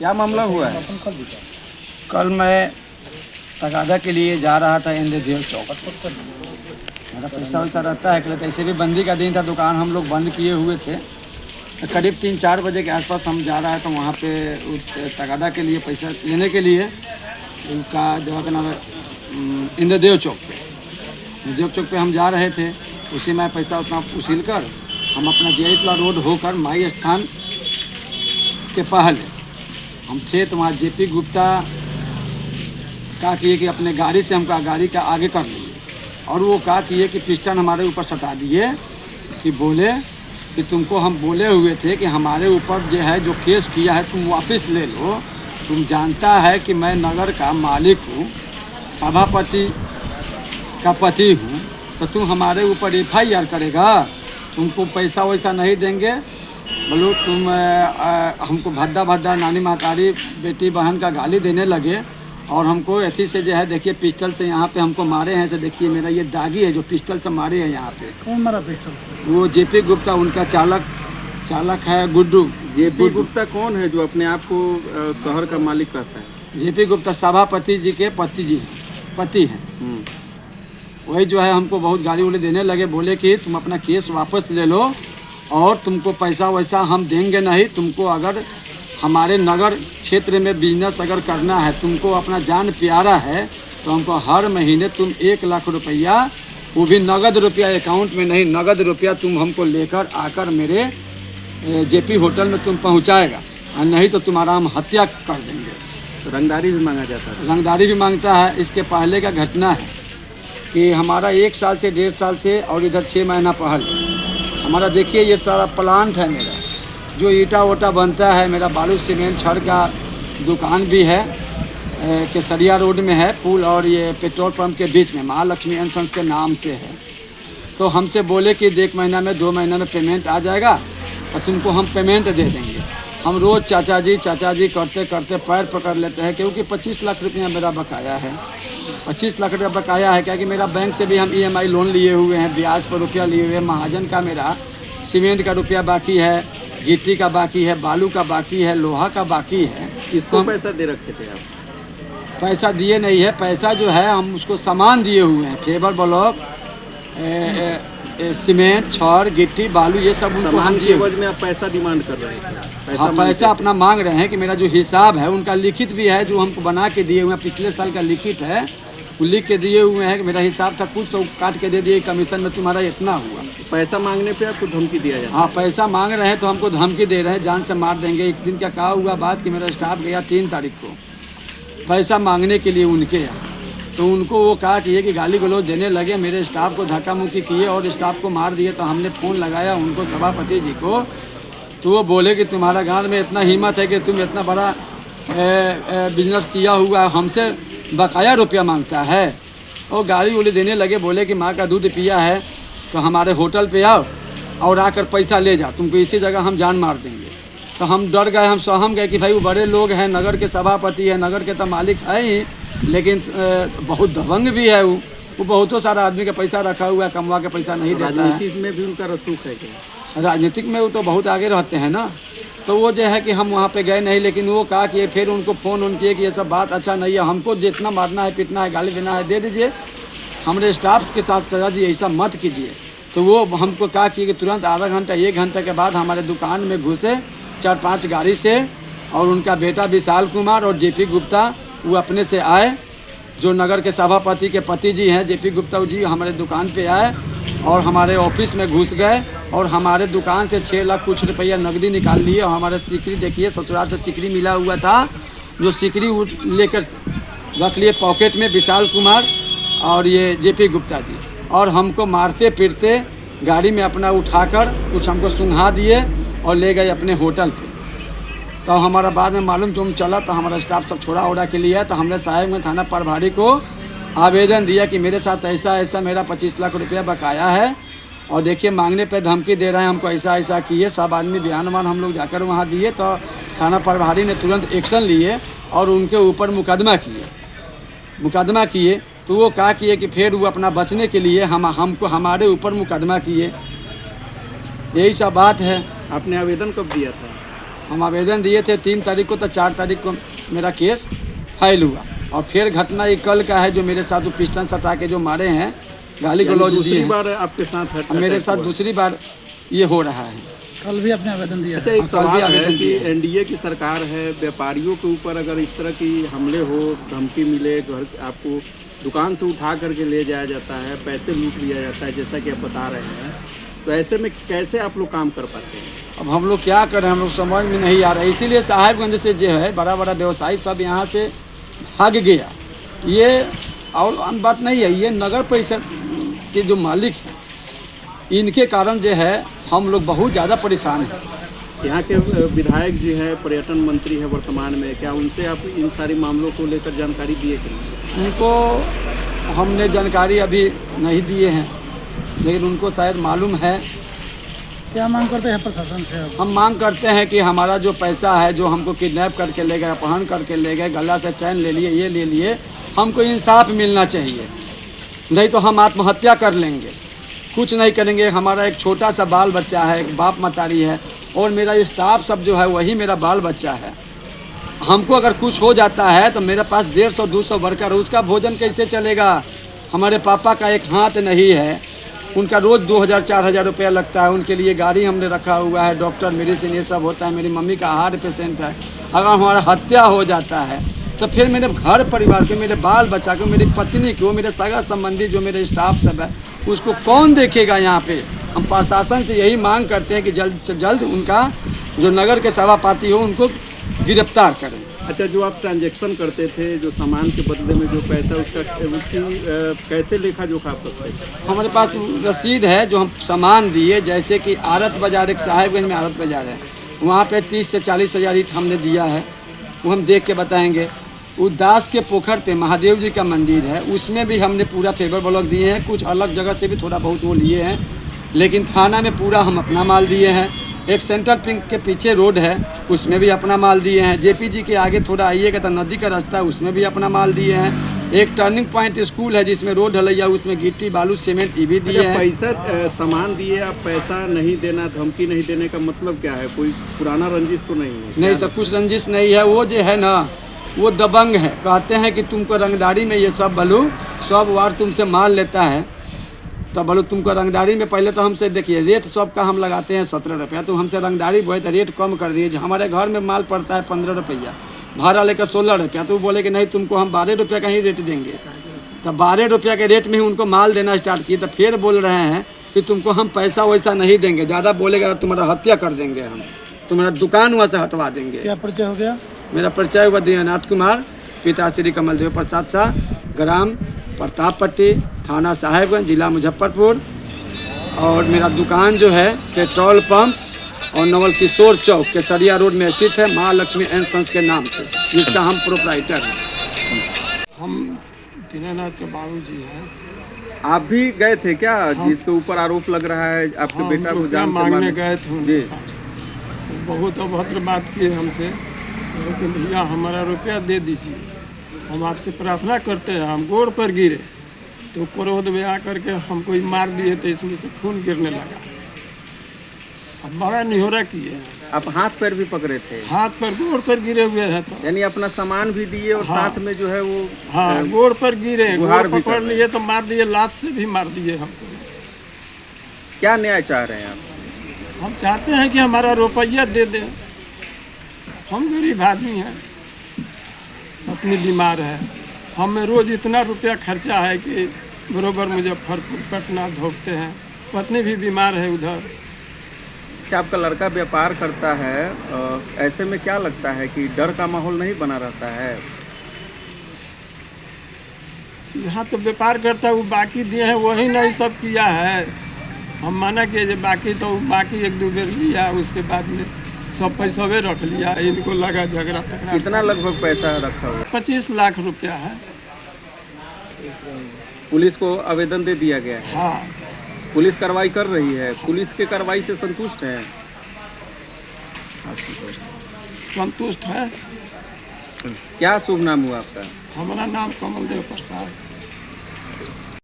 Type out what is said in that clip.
क्या मामला हुआ है? कल मैं तगादा के लिए जा रहा था इंद्रदेव चौक। मेरा पैसा वैसा रहता है, कहते ऐसे भी बंदी का दिन था, दुकान हम लोग बंद किए हुए थे। तो करीब 3-4 बजे के आसपास हम जा रहा है, तो वहाँ पे उस तगादा के लिए पैसा लेने के लिए उनका जगह का नाम है इंद्रदेव चौक पे। इंद्रदेव चौक पे हम जा रहे थे, उसी में पैसा उतना उसील कर हम अपना जयतला रोड होकर माई स्थान के पहले हम थे, तो वहाँ जेपी गुप्ता कहा किए कि अपने गाड़ी से हमका गाड़ी का आगे कर लिए, और वो कहा किए कि पिस्टन हमारे ऊपर सटा दिए कि बोले कि तुमको हम बोले हुए थे कि हमारे ऊपर जो है जो केस किया है तुम वापस ले लो। तुम जानता है कि मैं नगर का मालिक हूँ, सभापति का पति हूँ, तो तुम हमारे ऊपर FIR करेगा? तुमको पैसा वैसा नहीं देंगे, बोलो तुम हमको भद्दा भद्दा नानी महतारी बेटी बहन का गाली देने लगे, और हमको ऐसी से जो है देखिए पिस्टल से यहाँ पे हमको मारे हैं। से देखिए मेरा ये दागी है जो पिस्टल से मारे हैं यहाँ पे। कौन मारा पिस्टल से? वो जेपी गुप्ता, उनका चालक है गुड्डू। जेपी गुप्ता कौन है जो अपने आप को शहर का मालिक कहता है? जेपी गुप्ता सभापति जी के पति हैं। वही जो है हमको बहुत गाली उली देने लगे, बोले कि तुम अपना केस वापस ले लो और तुमको पैसा वैसा हम देंगे नहीं। तुमको अगर हमारे नगर क्षेत्र में बिजनेस अगर करना है, तुमको अपना जान प्यारा है, तो हमको हर महीने तुम 1 लाख रुपया, वो भी नगद रुपया, अकाउंट में नहीं, नगद रुपया तुम हमको लेकर आकर मेरे जेपी होटल में तुम पहुंचाएगा, और नहीं तो तुम्हारा हम हत्या कर देंगे। तो रंगदारी भी मांगा जाता है? रंगदारी भी मांगता है। इसके पहले का घटना है कि हमारा 1 साल से 1.5 साल से और इधर 6 महीना पहले हमारा देखिए ये सारा प्लांट है मेरा, जो ईटा वोटा बनता है, मेरा बालू सीमेंट छड़ का दुकान भी है, केसरिया रोड में है, पुल और ये पेट्रोल पंप के बीच में, महालक्ष्मी एंड सन्स के नाम से है। तो हमसे बोले कि 1 महीना में 2 महीना में पेमेंट आ जाएगा और तुमको हम पेमेंट दे देंगे। हम रोज़ चाचा जी करते करते पैर पकड़ लेते हैं, क्योंकि 25 लाख रुपया मेरा बकाया है। 25 लाख रुपया बकाया है, क्या कि मेरा बैंक से भी हम EMI लोन लिए हुए हैं, ब्याज पर रुपया लिए हुए हैं। महाजन का मेरा सीमेंट का रुपया बाकी है, गिट्टी का बाकी है, बालू का बाकी है, लोहा का बाकी है। इसको पैसा दे रखे थे आप? पैसा दिए नहीं है, पैसा जो है हम उसको सामान दिए हुए हैं, फेबर ब्लॉक, सीमेंट छड़ गिट्टी बालू, ये सब उनको हम दिए। एवज में आप पैसा डिमांड कर रहे हैं? हाँ, पैसा अपना मांग रहे हैं कि मेरा जो हिसाब है, उनका लिखित भी है जो हमको बना के दिए हुए हैं, पिछले साल का लिखित है, वो लिख के दिए हुए हैं कि मेरा हिसाब था कुछ, तो काट के दे दिए कमीशन में तुम्हारा इतना हुआ। पैसा मांगने पे आपको धमकी दिया जाता है? हाँ, पैसा मांग रहे हैं तो हमको धमकी दे रहे हैं, जान से मार देंगे। एक दिन क्या कहा हुआ बात कि मेरा स्टाफ गया 3 तारीख को पैसा मांगने के लिए उनके यहाँ, तो उनको वो कहा कि ये कि गाली गलौज देने लगे, मेरे स्टाफ को धक्का मुक्की किए और स्टाफ को मार दिए। तो हमने फ़ोन लगाया उनको, सभापति जी को, तो वो बोले कि तुम्हारा गांव में इतना हिम्मत है कि तुम इतना बड़ा बिजनेस किया हुआ हमसे बकाया रुपया मांगता है। और गाली उली देने लगे, बोले कि माँ का दूध पिया है तो हमारे होटल पे आओ और आकर पैसा ले जा, तुमको इसी जगह हम जान मार देंगे। तो हम डर गए, हम सहम गए कि भाई वो बड़े लोग हैं, नगर के सभापति है, नगर के तो मालिक है ही, लेकिन बहुत दबंग भी है। वो बहुतों सारा आदमी का पैसा रखा हुआ है, कमवा के पैसा नहीं देता है। राजनीति में भी उनका रसूख है क्या? राजनीतिक में वो तो बहुत आगे रहते हैं ना। तो वो जो है कि हम वहाँ पे गए नहीं, लेकिन वो कहा कि फिर उनको फ़ोन किए कि ये सब बात अच्छा नहीं है, हमको जितना मारना है पीटना है गाली देना है दे दीजिए, हमारे स्टाफ के साथ चाचा जी ऐसा मत कीजिए। तो वो हमको कहा कि तुरंत आधा घंटा 1 घंटे के बाद हमारे दुकान में घुसे 4-5 गाड़ी से, और उनका बेटा विशाल कुमार और जेपी गुप्ता वो अपने से आए, जो नगर के सभापति के पति जी हैं जेपी गुप्ता जी, हमारे दुकान पे आए और हमारे ऑफिस में घुस गए और हमारे दुकान से 6 लाख कुछ रुपया नकदी निकाल लिए। और हमारे सिकरी देखिए, ससुराल से सिकरी मिला हुआ था, जो सिकरी लेकर रख लिए पॉकेट में विशाल कुमार और ये जेपी गुप्ता जी, और हमको मारते पीटते गाड़ी में अपना उठाकर कुछ हमको सुंघा दिए और ले गए अपने होटल पे। तो हमारा बाद में मालूम तुम चला, तो हमारा स्टाफ सब छोड़ा ओड़ा के लिए, तो हमने साहेब में थाना प्रभारी को आवेदन दिया कि मेरे साथ ऐसा ऐसा मेरा 25 लाख रुपया बकाया है, और देखिए मांगने पे धमकी दे रहे हैं, हमको ऐसा ऐसा किए। सब आदमी बयान हम लोग जाकर वहाँ दिए, तो थाना प्रभारी ने तुरंत एक्शन लिए और उनके ऊपर मुकदमा किए। तो वो कहा किए कि फिर वो अपना बचने के लिए हमको हमारे ऊपर मुकदमा किए। यही सब बात है। आपने आवेदन कब दिया था? हम आवेदन दिए थे 3 तारीख को, तो 4 तारीख को मेरा केस फाइल हुआ। और फिर घटना ये कल का है, जो मेरे साथ वो पिस्टन सटा के जो मारे हैं, गाली गलौज दिए दूसरी हैं। बार आपके साथ मेरे साथ दूसरी बार ये हो रहा है। कल भी आपने आवेदन दिया। अच्छा, एक सवाल है कि दिया। एनडीए की सरकार है, व्यापारियों के ऊपर अगर इस तरह की हमले हो, धमकी मिले, घर आपको दुकान से उठा करके ले जाया जाता है, पैसे लूट लिया जाता है, जैसा कि आप बता रहे हैं, तो ऐसे में कैसे आप लोग काम कर पाते हैं? अब हम लोग क्या करें, हम लोग समझ में नहीं आ रहा है। इसीलिए साहेबगंज से जो है बड़ा बड़ा व्यवसायी सब यहाँ से भाग गया। ये और आम बात नहीं है, ये नगर परिषद के जो मालिक हैं, इनके कारण जो है हम लोग बहुत ज़्यादा परेशान हैं। यहाँ के विधायक जी हैं, पर्यटन मंत्री हैं वर्तमान में, क्या उनसे आप इन सारे मामलों को लेकर जानकारी दिए कि नहीं? उनको हमने जानकारी अभी नहीं दिए हैं, लेकिन उनको शायद मालूम है। क्या मांग करते हैं प्रशासन से? हम मांग करते हैं कि हमारा जो पैसा है, जो हमको किडनैप करके ले गए, अपहरण करके ले गए, गला से चैन ले लिए, ये ले लिए, हमको इंसाफ मिलना चाहिए। नहीं तो हम आत्महत्या कर लेंगे, कुछ नहीं करेंगे। हमारा एक छोटा सा बाल बच्चा है, एक बाप मतारी है, और मेरा स्टाफ सब जो है वही मेरा बाल बच्चा है। हमको अगर कुछ हो जाता है तो मेरे पास 150-200 वर्कर, उसका भोजन कैसे चलेगा? हमारे पापा का एक हाथ नहीं है, उनका रोज़ 2000-4000 रुपया लगता है। उनके लिए गाड़ी हमने रखा हुआ है, डॉक्टर मेडिसिन ये सब होता है। मेरी मम्मी का हार्ट पेशेंट है, अगर हमारा हत्या हो जाता है तो फिर मेरे घर परिवार के, मेरे बाल बच्चा को, मेरी पत्नी को, मेरे सगा संबंधी जो मेरे स्टाफ सब है, उसको कौन देखेगा यहाँ पे? हम प्रशासन से यही मांग करते हैं कि जल्द से जल्द उनका जो नगर के सभापति हो उनको गिरफ्तार करें। अच्छा, जो आप ट्रांजैक्शन करते थे, जो सामान के बदले में जो पैसा, उसकी कैसे लेखा जोखा करते थे? हमारे पास रसीद है, जो हम सामान दिए, जैसे कि आरत बाज़ार, एक साहेबगंज में आरत बाज़ार है, वहाँ पे 30 से 40 हज़ार ईंट हमने दिया है, वो हम देख के बताएंगे। उदास के पोखर पे महादेव जी का मंदिर है, उसमें भी हमने पूरा पेपर ब्लॉक दिए हैं। कुछ अलग जगह से भी थोड़ा बहुत वो लिए हैं, लेकिन थाना में पूरा हम अपना माल दिए हैं। एक सेंट्रल पिंक के पीछे रोड है, उसमें भी अपना माल दिए हैं। जेपीजी के आगे थोड़ा आइएगा तो नदी का रास्ता है, उसमें भी अपना माल दिए हैं। एक टर्निंग पॉइंट स्कूल है जिसमें रोड ढलैया, उसमें गिट्टी बालू सीमेंट ये भी दिए हैं। पैसा सामान दिए, आप पैसा नहीं देना, धमकी नहीं देने का मतलब क्या है? कोई पुराना रंजिश तो नहीं है? नहीं सब कुछ रंजिश नहीं है। वो जो है ना, वो दबंग है, कहते हैं कि तुमको रंगदारी में ये सब बलू सब वार तुमसे माल लेता है, तो बोलो तुमको रंगदारी में पहले तो हमसे देखिए रेट सब का हम लगाते हैं 17 रुपया, तुम हमसे रंगदारी बोले तो रेट कम कर दिए। हमारे घर में माल पड़ता है 15 रुपया, भाड़ा लेकर 16 रुपया, तो वो बोले कि नहीं तुमको हम 12 रुपया का ही रेट देंगे। तो 12 रुपया के रेट में ही उनको माल देना स्टार्ट किए। तो फिर बोल रहे हैं कि तुमको हम पैसा वैसा नहीं देंगे, ज़्यादा बोलेगा तो तुम्हारा हत्या कर देंगे, हम तुम्हारा दुकान वहाँ से हटवा देंगे। क्या परिचय हो गया? मेरा परिचय हुआ दीनानाथ कुमार, पिता श्री कमलदेव प्रसाद शाह, ग्राम प्रतापपट्टी, थाना साहेबगंज, जिला मुजफ्फरपुर। और मेरा दुकान जो है पेट्रोल पंप और नवल किशोर चौक केसरिया रोड में स्थित है, माँ लक्ष्मी एंड सन्स के नाम से, जिसका हम प्रोप्राइटर हैं। हम दीनानाथ के बाबू जी हैं। आप भी गए थे क्या, जिसके ऊपर आरोप लग रहा है आपके बेटा को जान से मांगने गए थे जी? बहुत अभद्र बात किए हमसे, लेकिन भैया हमारा रुपया दे दीजिए, हम आपसे प्रार्थना करते हैं। हम गोड़ पर गिरे तो क्रोध में आकर के हमको ही मार दिए, तो इसमें से खून गिरने लगा। अब बड़ा निहोरा किए हैं। आप हाथ पैर भी पकड़े थे? हाथ पर गोड़ पर गिरे हुए हैं। तो यानी अपना सामान भी दिए और साथ में जो है वो हाँ, गोड़ पर गिरे, गुहार गोड़ भी पकड़ कर रहे लिए तो मार दिए, लात से भी मार दिए हमको। क्या न्याय चाह रहे हैं आप? हम चाहते हैं कि हमारा रुपया दे दें। हम गरीब आदमी हैं, पत्नी बीमार है, हमें रोज़ इतना रुपया खर्चा है कि बरोबर मुजफ्फरपुर पटना धोखते हैं, पत्नी भी बीमार है उधर। अच्छा, आपका लड़का व्यापार करता है, ऐसे में क्या लगता है कि डर का माहौल नहीं बना रहता है? यहाँ तो व्यापार करता है, वो बाकी दिए हैं वही नहीं सब किया है। हम माना कि जो बाकी तो बाकी 1-2 बेर लिया, उसके बाद में सब पैसा वे रख लिया। इनको लगा झगड़ा तगड़ा। कितना लगभग पैसा रखा हुआ? 25 लाख रुपया है। पुलिस को आवेदन दे दिया गया है? हाँ, पुलिस कार्रवाई कर रही है? पुलिस के कार्रवाई से संतुष्ट हैं? संतुष्ट है। क्या शुभ नाम हुआ आपका? हमारा नाम कमलदेव प्रसाद।